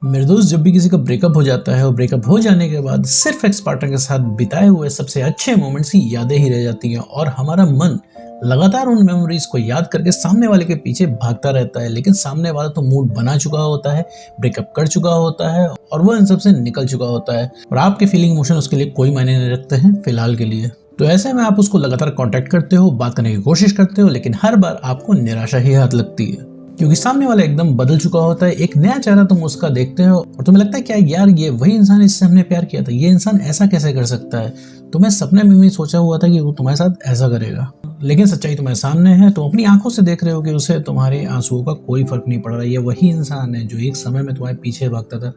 मेरे दोस्त, जब भी किसी का ब्रेकअप हो जाता है और ब्रेकअप हो जाने के बाद सिर्फ एक्स पार्टनर के साथ बिताए हुए सबसे अच्छे मोमेंट्स की यादें ही रह जाती हैं और हमारा मन लगातार उन मेमोरीज को याद करके सामने वाले के पीछे भागता रहता है। लेकिन सामने वाला तो मूड बना चुका होता है, ब्रेकअप कर चुका होता है और वो इन सब से निकल चुका होता है और आपके फीलिंग इमोशन उसके लिए कोई मायने नहीं रखते हैं फिलहाल के लिए। तो ऐसे में आप उसको लगातार कांटेक्ट करते हो, बात करने की कोशिश करते हो, लेकिन हर बार आपको निराशा ही हाथ लगती है क्योंकि सामने वाला एकदम बदल चुका होता है। एक नया चेहरा तुम उसका देखते हो और तुम्हें लगता है क्या यार, ये वही इंसान जिससे हमने प्यार किया था, ये इंसान ऐसा कैसे कर सकता है। तुम्हें सपने में भी सोचा हुआ था कि वो तुम्हारे साथ ऐसा करेगा, लेकिन सच्चाई तुम्हारे सामने है। तुम अपनी आंखों से देख रहे हो कि उसे तुम्हारे आंसुओं का कोई फर्क नहीं पड़ रहा। ये वही इंसान है जो एक समय में तुम्हारे पीछे भागता था,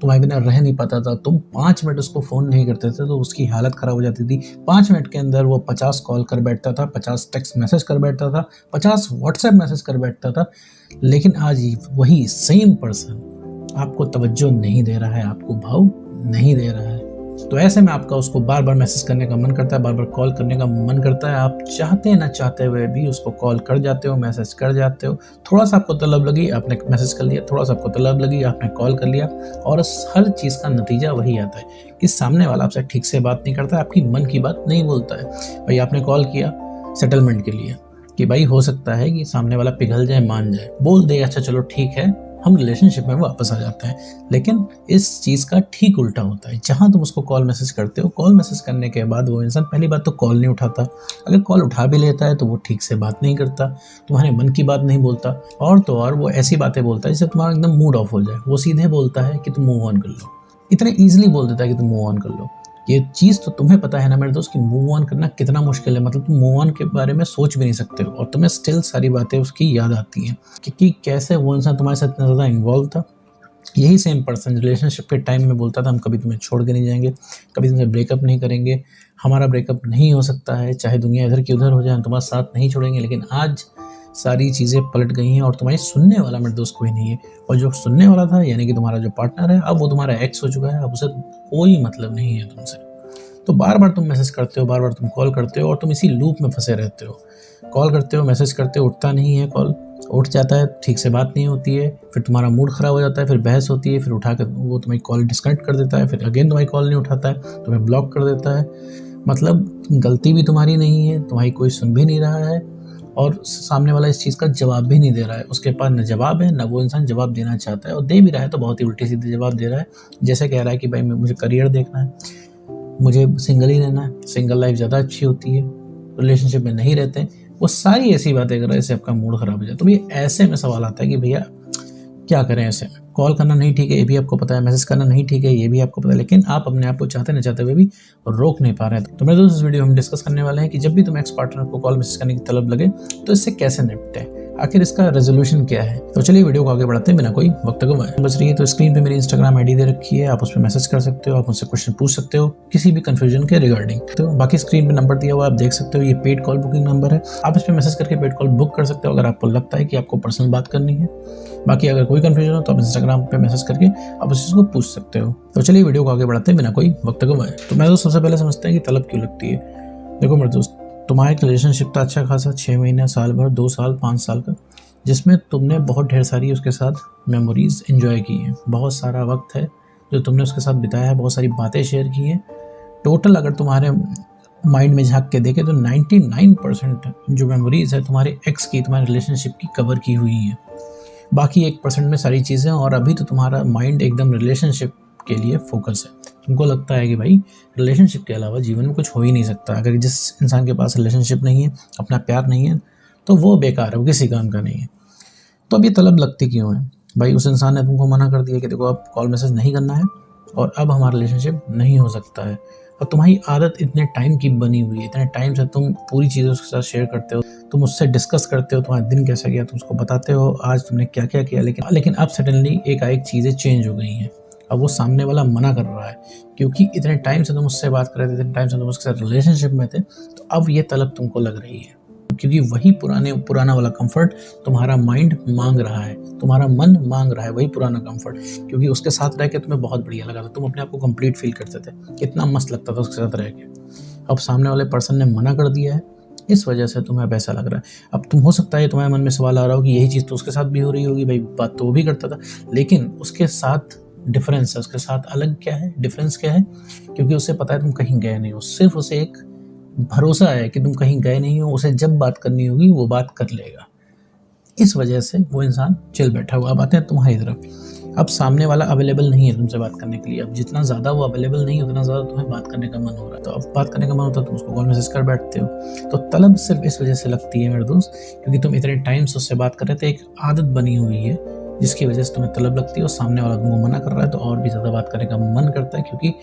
तुम्हारे बिना रह नहीं पाता था। तुम 5 मिनट उसको फोन नहीं करते थे तो उसकी हालत खराब हो जाती थी। 5 मिनट के अंदर वो 50 कॉल कर बैठता था, 50 टेक्स्ट मैसेज कर बैठता था, 50 व्हाट्सएप मैसेज कर बैठता था। लेकिन आज वही सेम पर्सन आपको तवज्जो नहीं दे रहा है, आपको भाव नहीं दे रहा है। तो ऐसे में आपका उसको बार बार मैसेज करने का मन करता है, बार बार कॉल करने का मन करता है। आप चाहते ना चाहते हुए भी उसको कॉल कर जाते हो, मैसेज कर जाते हो। थोड़ा सा आपको तलब लगी, आपने मैसेज कर लिया, थोड़ा सा आपको तलब लगी, आपने कॉल कर लिया और हर चीज़ का नतीजा वही आता है कि सामने वाला आपसे ठीक से बात नहीं करता, आपकी मन की बात नहीं बोलता है। भाई आपने कॉल किया सेटलमेंट के लिए कि भाई हो सकता है कि सामने वाला पिघल जाए, मान जाए, बोल दे अच्छा चलो ठीक है, हम रिलेशनशिप में वापस आ जाते हैं। लेकिन इस चीज़ का ठीक उल्टा होता है। जहाँ तुम उसको कॉल मैसेज करते हो, कॉल मैसेज करने के बाद वो इंसान पहली बात तो कॉल नहीं उठाता, अगर कॉल उठा भी लेता है तो वो ठीक से बात नहीं करता, तुम्हारे मन की बात नहीं बोलता, और तो और वो ऐसी बातें बोलता है जिससे तुम्हारा एकदम मूड ऑफ हो जाए। वो सीधे बोलता है कि तुम मूव ऑन कर लो, इतने ईजिली बोल देता है कि तुम मूव ऑन कर लो। ये चीज़ तो तुम्हें पता है ना मेरे दोस्त कि मूव ऑन करना कितना मुश्किल है। मतलब तुम मूव ऑन के बारे में सोच भी नहीं सकते हो और तुम्हें स्टिल सारी बातें उसकी याद आती हैं कि कैसे वो इंसान तुम्हारे साथ इतना ज़्यादा इन्वॉल्व था। यही सेम पर्सन रिलेशनशिप के टाइम में बोलता था हम कभी तुम्हें छोड़ के नहीं जाएंगे, कभी तुमसे ब्रेकअप नहीं करेंगे, हमारा ब्रेकअप नहीं हो सकता है, चाहे दुनिया इधर की उधर हो जाए, हम तुम्हारा साथ नहीं छोड़ेंगे। लेकिन आज सारी चीज़ें पलट गई हैं और तुम्हारी सुनने वाला मेरे दोस्त कोई नहीं है। और जो सुनने वाला था यानी कि तुम्हारा जो पार्टनर है, अब वो तुम्हारा एक्स हो चुका है, अब उसे कोई मतलब नहीं है तुमसे। तो बार बार तुम मैसेज करते हो, बार बार तुम कॉल करते हो और तुम इसी लूप में फंसे रहते हो। कॉल करते हो, मैसेज करते हो, उठता नहीं है कॉल, उठ जाता है, ठीक से बात नहीं होती है, फिर तुम्हारा मूड ख़राब हो जाता है, फिर बहस होती है, फिर उठा कर वो तुम्हारी कॉल डिस्कनेक्ट कर देता है, फिर अगेन तुम्हारी कॉल नहीं उठाता है, तुम्हें ब्लॉक कर देता है। मतलब गलती भी तुम्हारी नहीं है, तुम्हारी कोई सुन भी नहीं रहा है और सामने वाला इस चीज़ का जवाब भी नहीं दे रहा है। उसके पास न जवाब है, न वो इंसान जवाब देना चाहता है, और दे भी रहा है तो बहुत ही उल्टे सीधे जवाब दे रहा है। जैसे कह रहा है कि भाई मुझे करियर देखना है, मुझे सिंगल ही रहना है, सिंगल लाइफ ज़्यादा अच्छी होती है, रिलेशनशिप में नहीं रहते हैं। वो सारी ऐसी बातें कर रहा है जिससे आपका मूड ख़राब हो जाए। तो भैया ऐसे में सवाल आता है कि भैया क्या करें ऐसे में। कॉल करना नहीं ठीक है, ये भी आपको पता है, मैसेज करना नहीं ठीक है, ये भी आपको पता है, लेकिन आप अपने आप को चाहते न चाहते हुए भी रोक नहीं पा रहे हैं। तो मेरे दोस्त, इस वीडियो में हम डिस्कस करने वाले हैं कि जब भी तुम एक्स पार्टनर को कॉल मैसेज करने की तलब लगे तो इससे कैसे निपटे, आखिर इसका रेजोल्यूशन क्या है। तो चलिए वीडियो को आगे बढ़ाते हैं बिना कोई वक्त गवाए। बच रही है तो स्क्रीन पे मेरी इंस्टाग्राम आईडी दे रखी है, आप उस पर मैसेज कर सकते हो, आप मुझसे क्वेश्चन पूछ सकते हो किसी भी कंफ्यूजन के रिगार्डिंग। तो बाकी स्क्रीन पे नंबर दिया हुआ आप देख सकते हो, ये पेड कॉल बुकिंग नंबर है, आप इस पर मैसेज करके पेड कॉल बुक कर सकते हो अगर आपको लगता है कि आपको पर्सनल बात करनी है। बाकी अगर कोई कंफ्यूजन हो तो आप इंस्टाग्राम पे मैसेज करके आप उस चीज़ को पूछ सकते हो। तो चलिए वीडियो को आगे बढ़ाते हैं बिना कोई वक्त गवाए। तो मैं तो सबसे पहले समझते हैं कि तलब क्यों लगती है। देखो मेरे दोस्त, तुम्हारा एक रिलेशनशिप था अच्छा खासा, 6 महीने, साल भर, 2 साल, 5 साल का, जिसमें तुमने बहुत ढेर सारी उसके साथ मेमोरीज एंजॉय की हैं, बहुत सारा वक्त है जो तुमने उसके साथ बिताया है, बहुत सारी बातें शेयर की हैं। टोटल अगर तुम्हारे माइंड में झांक के देखें तो 99% जो मेमोरीज है तुम्हारे एक्स की, तुम्हारे रिलेशनशिप की कवर की हुई हैं। बाकी 1% में सारी चीज़ें, और अभी तो तुम्हारा माइंड एकदम रिलेशनशिप के लिए फोकस है। तुमको लगता है कि भाई रिलेशनशिप के अलावा जीवन में कुछ हो ही नहीं सकता। अगर जिस इंसान के पास रिलेशनशिप नहीं है, अपना प्यार नहीं है, तो वो बेकार है, वो किसी काम का नहीं है। तो अब ये तलब लगती क्यों है भाई? उस इंसान ने तुमको मना कर दिया कि देखो अब कॉल मैसेज नहीं करना है और अब हमारा रिलेशनशिप नहीं हो सकता है। और तुम्हारी आदत इतने टाइम की बनी हुई है, इतने टाइम से तुम पूरी चीज़ें उसके साथ शेयर करते हो, तुम उससे डिस्कस करते हो तुम्हारा दिन कैसा गया, तुम उसको बताते हो आज तुमने क्या क्या किया। लेकिन अब सडनली एक चीज़ें चेंज हो गई हैं। अब वो सामने वाला मना कर रहा है क्योंकि इतने टाइम से तुम उससे बात कर रहे थे, इतने टाइम से तुम उसके साथ रिलेशनशिप में थे, तो अब ये तलब तुमको लग रही है क्योंकि वही पुराना वाला कंफर्ट तुम्हारा माइंड मांग रहा है, तुम्हारा मन मांग रहा है वही पुराना कंफर्ट। क्योंकि उसके साथ रह के तुम्हें बहुत बढ़िया लगा था, तुम अपने आप को कंप्लीट फील करते थे, कितना मस्त लगता था उसके साथ रह के। अब सामने वाले पर्सन ने मना कर दिया है, इस वजह से तुम्हें अब ऐसा लग रहा है। अब तुम हो सकता है तुम्हारे मन में सवाल आ रहा हो कि यही चीज़ तो उसके साथ भी हो रही होगी, भाई बात तो वो भी करता था, लेकिन उसके साथ डिफरेंस है, उसके साथ अलग क्या है, डिफरेंस क्या है, क्योंकि उसे पता है तुम कहीं गए नहीं हो, सिर्फ उसे एक भरोसा है कि तुम कहीं गए नहीं हो, उसे जब बात करनी होगी वो बात कर लेगा। इस वजह से वो इंसान चिल बैठा हुआ। अब आते हैं तुम्हारी तरफ। अब सामने वाला अवेलेबल नहीं है तुमसे बात करने के लिए। अब जितना ज़्यादा वो अवेलेबल नहीं है उतना ज़्यादा तुम्हें बात करने का मन हो रहा है, तो अब बात करने का मन होता है तो उसको कॉल मैसेज कर बैठते हो। तो तलब सिर्फ इस वजह से लगती है मेरे दोस्त, क्योंकि तुम इतने टाइम से उससे बात कर रहे थे, एक आदत बनी हुई है जिसकी वजह से तुम्हें तलब लगती है, और सामने वाला तुमको मना कर रहा है तो और भी ज़्यादा बात करने का मन करता है, क्योंकि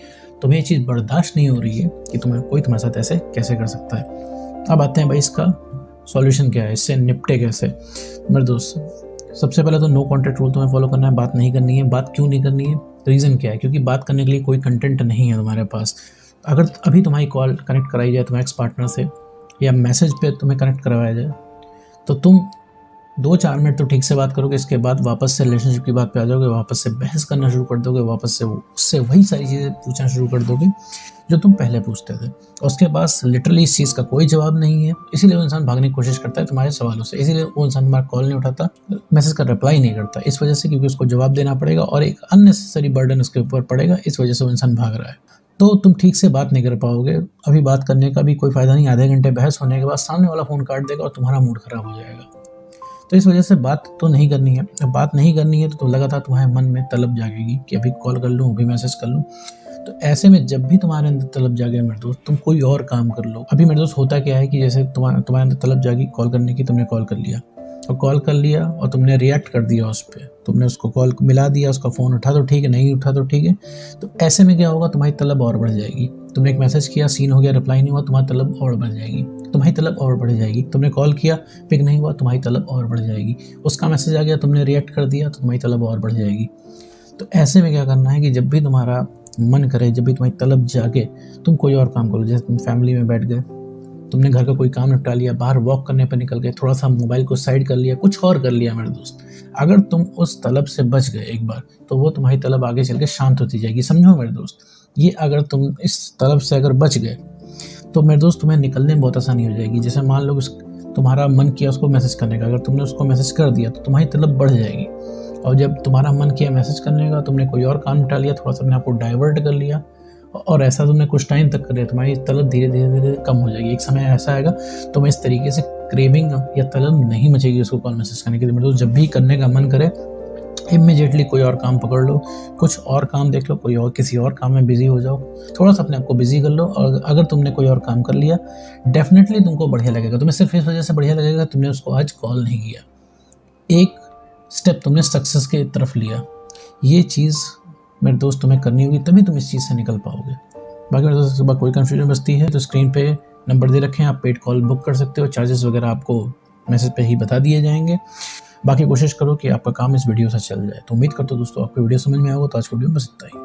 तुम्हें ये चीज़ बर्दाश्त नहीं हो रही है कि कोई तुम्हारे साथ ऐसे कैसे कर सकता है। अब आते हैं भाई इसका सॉल्यूशन क्या है, इससे निपटे कैसे। मेरे दोस्त सबसे पहले तो नो कॉन्टैक्ट रूल तुम्हें फॉलो करना है, बात नहीं करनी है। बात क्यों नहीं करनी है, रीज़न क्या है, क्योंकि बात करने के लिए कोई कंटेंट नहीं है तुम्हारे पास। अगर अभी तुम्हारी कॉल कनेक्ट कराई जाए तुम्हारे एक्स पार्टनर से, या मैसेज पे तुम्हें कनेक्ट करवाया जाए, तो तुम 2-4 मिनट तो ठीक से बात करोगे, इसके बाद वापस से रिलेशनशिप की बात पे आ जाओगे, वापस से बहस करना शुरू कर दोगे, वापस से उससे वही सारी चीज़ें पूछना शुरू कर दोगे जो तुम पहले पूछते थे। और उसके पास लिटरली इस चीज़ का कोई जवाब नहीं है, इसीलिए वो इंसान भागने की कोशिश करता है तुम्हारे सवालों से, इसीलिए वो इंसान तुम्हारा कॉल नहीं उठाता, मैसेज का रिप्लाई नहीं करता, इस वजह से, क्योंकि उसको जवाब देना पड़ेगा और एक अननेसेसरी बर्डन उसके ऊपर पड़ेगा, इस वजह से वो इंसान भाग रहा है। तो तुम ठीक से बात नहीं कर पाओगे, अभी बात करने का भी कोई फ़ायदा नहीं, आधे घंटे बहस होने के बाद सामने वाला फ़ोन काट देगा और तुम्हारा मूड ख़राब हो जाएगा। तो इस वजह से बात तो नहीं करनी है। जब बात नहीं करनी है तो लगातार तुम्हारे मन में तलब जागेगी कि अभी कॉल कर लूँ, अभी मैसेज कर लूँ। तो ऐसे में जब भी तुम्हारे अंदर तलब जागे मेरे दोस्त, तुम कोई और काम कर लो। अभी मेरे दोस्त होता क्या है कि जैसे तुम्हारे अंदर तलब जागी कॉल करने की, तुमने कॉल कर लिया, और कॉल कर लिया और तुमने रिएक्ट कर दिया उस पर, तुमने उसको कॉल मिला दिया, उसका फ़ोन उठा तो ठीक है, नहीं उठा तो ठीक है। तो ऐसे में क्या होगा, तुम्हारी तलब और बढ़ जाएगी। तुमने एक मैसेज किया, सीन हो गया, रिप्लाई नहीं हुआ, तुम्हारी तलब और बढ़ जाएगी, तुम्हारी तलब और बढ़ जाएगी। तुमने कॉल किया, पिक नहीं हुआ, तुम्हारी तलब और बढ़ जाएगी। उसका मैसेज आ गया, तुमने रिएक्ट कर दिया, तो तुम्हारी तलब और बढ़ जाएगी। तो ऐसे में क्या करना है कि जब भी तुम्हारा मन करे, जब भी तुम्हारी तलब जागे, तुम कोई और काम करो। जैसे तुम फैमिली में बैठ गए, तुमने घर का कोई काम निपटा लिया, बाहर वॉक करने पर निकल गए, थोड़ा सा मोबाइल को साइड कर लिया, कुछ और कर लिया मेरे दोस्त। अगर तुम उस तलब से बच गए एक बार, तो वो तुम्हारी तलब आगे चल के शांत होती जाएगी। समझो मेरे दोस्त, ये अगर तुम इस तलब से अगर बच गए तो मेरे दोस्त तुम्हें निकलने में बहुत आसानी हो जाएगी। जैसे मान लो तुम्हारा मन किया उसको मैसेज करने का, अगर तुमने उसको मैसेज कर दिया तो तुम्हारी तलब बढ़ जाएगी। और जब तुम्हारा मन किया मैसेज करने का, तुमने कोई और काम निपटा लिया, थोड़ा सा अपने आपको डाइवर्ट कर लिया, और ऐसा तुमने कुछ टाइम तक कर लिया, तुम्हारी तलब धीरे धीरे कम हो जाएगी। एक समय ऐसा आएगा तुम्हें इस तरीके से क्रेविंग या तलब नहीं मचेगी उसको कॉल मैसेज करने की। तो जब भी करने का मन करे, इमीडिएटली कोई और काम पकड़ लो, कुछ और काम देख लो, कोई और किसी और काम में बिजी हो जाओ, थोड़ा सा अपने आप को बिजी कर लो। और अगर तुमने कोई और काम कर लिया, डेफिनेटली तुमको बढ़िया लगेगा। तुम्हें सिर्फ इस वजह से बढ़िया लगेगा तुमने उसको आज कॉल नहीं किया, एक स्टेप तुमने सक्सेस की तरफ लिया। ये चीज़ मेरे दोस्त तुम्हें करनी होगी, तभी तुम इस चीज़ से निकल पाओगे। बाकी मेरे दोस्त कोई कंफ्यूजन बचती है तो स्क्रीन पे नंबर दे रखे हैं, आप पेड कॉल बुक कर सकते हो। चार्जेस वगैरह आपको मैसेज पे ही बता दिए जाएंगे। बाकी कोशिश करो कि आपका काम इस वीडियो से चल जाए। तो उम्मीद करता हूँ दोस्तों आपको वीडियो समझ में आएगा। तो आज की वीडियो में बस इतना ही।